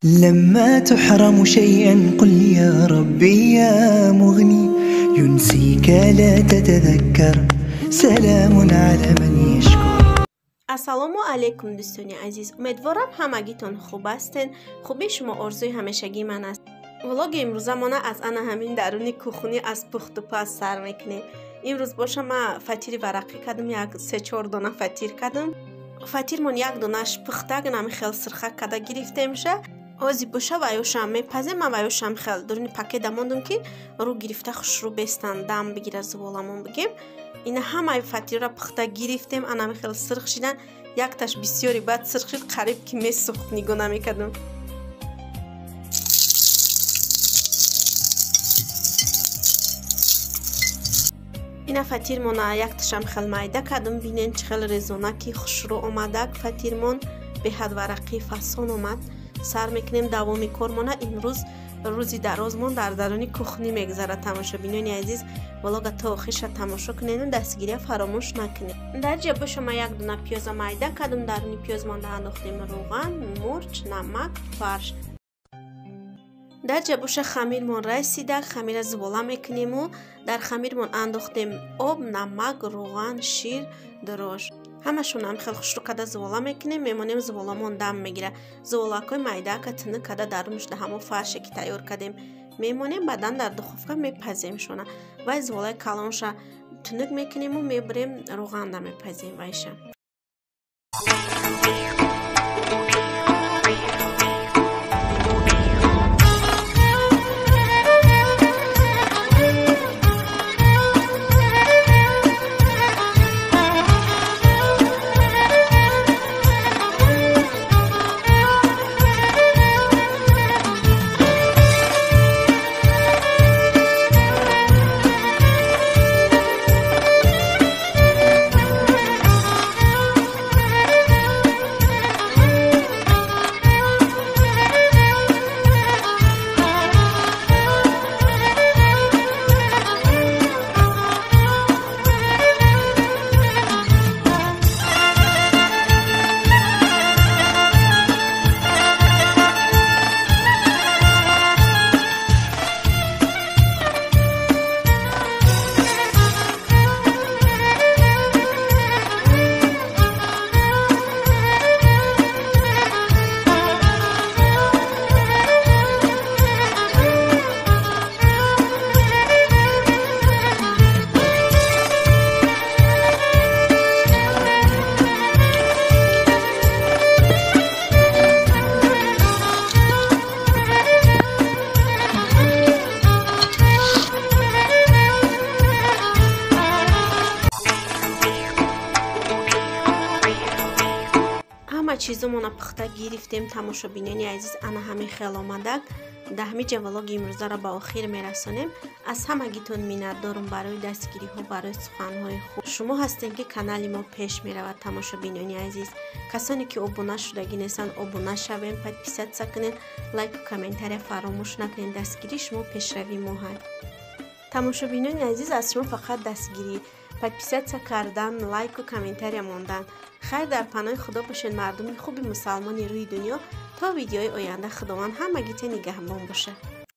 لما تحرم شيئا قل يا ربي يا مغني ينسيك لا تتذكر سلام على من يشكر. ассалому алайкум дӯстони азиз, умедворам ҳамагитон хуб ҳастен. хуби шумо орзуи ҳамешагии ман аст. влоги имрӯзамона аз ана ҳамин даруни кухни аз пухту паз сар мекунем. имрӯз боша ман фатири варақӣ кардам, як 3-4 дона фатир кардам. фатирмон як донаш пухтак нами хел сирха када гирифтемша. ози боша ваёшам мепазем, ман ваёшам хел дуруни пакета мондум ки рӯ гирифта хушрӯ бестан дам бигира зуволамон бигем. ина ҳамаи фатирро пухта гирифтем, анами хел сирх шидан. якташ бисёри бад сирх шид, қариб ки месӯхт, нигоҳ намекардам. ина фатирмона якташам хел майда кардам. бинен чӣ хел резонаки хушрӯ омадак фатирмон, беҳад варақӣ фасон омад. сар мекунем давоми кормона. имрӯз рӯзи дарозмон дар даруни кухнӣ мегзарад. тамошобинони азиз, влога то охирша тамошо кунед, дастгирия фаромӯш накунед. дар ҷа боша ман як дона пиёза майда кардам. даруни пиёзмон андохтем рӯған, мурч, намак, фарш. дар ҷа боша хамирмон расида, хамира зувола мекунему. дар хамирмон андохтем об, намак, рӯған, шир, дурӯш. ҳамашонам хел хушрӯ када зувола мекунем. мемонем зуволамон дам мегира. зуволакҳои майдаака тинӯ када дар мушда ҳамо фарше ки тайёр кардем мемонем. баъдан дар духовка мепазем шона. вай зуволаи калонша тунук мекунему, мебарем рӯғанда мепазем вайша. чизомона пухта гирифтем. тамошобинони азиз, ана ҳамин хел омадак. даҳмиҷа влоги имрӯзаро ба охир мерасонем. аз ҳамагитон миннатдорум барои дастгириҳо, барои суханҳои хуб. шумо ҳастем ки канали мо пеш меравад. тамошобинони азиз, касоне ки обуна шудагӣ нестанд, обуна шавем, подписатсия кунед, лайку комментария фаромӯш накунед. дастгирии шумо пешрави мо ҳаст. тамошобинони азиз, аз шумо фақат дастгирӣ, подписатсия кардан, лайку комментария мондан. хайр дар паноҳи худо бошед, мардуми хуби мусалмони рӯи дунё. то видеои оянда худованд ҳамагита нигаҳбон бошад.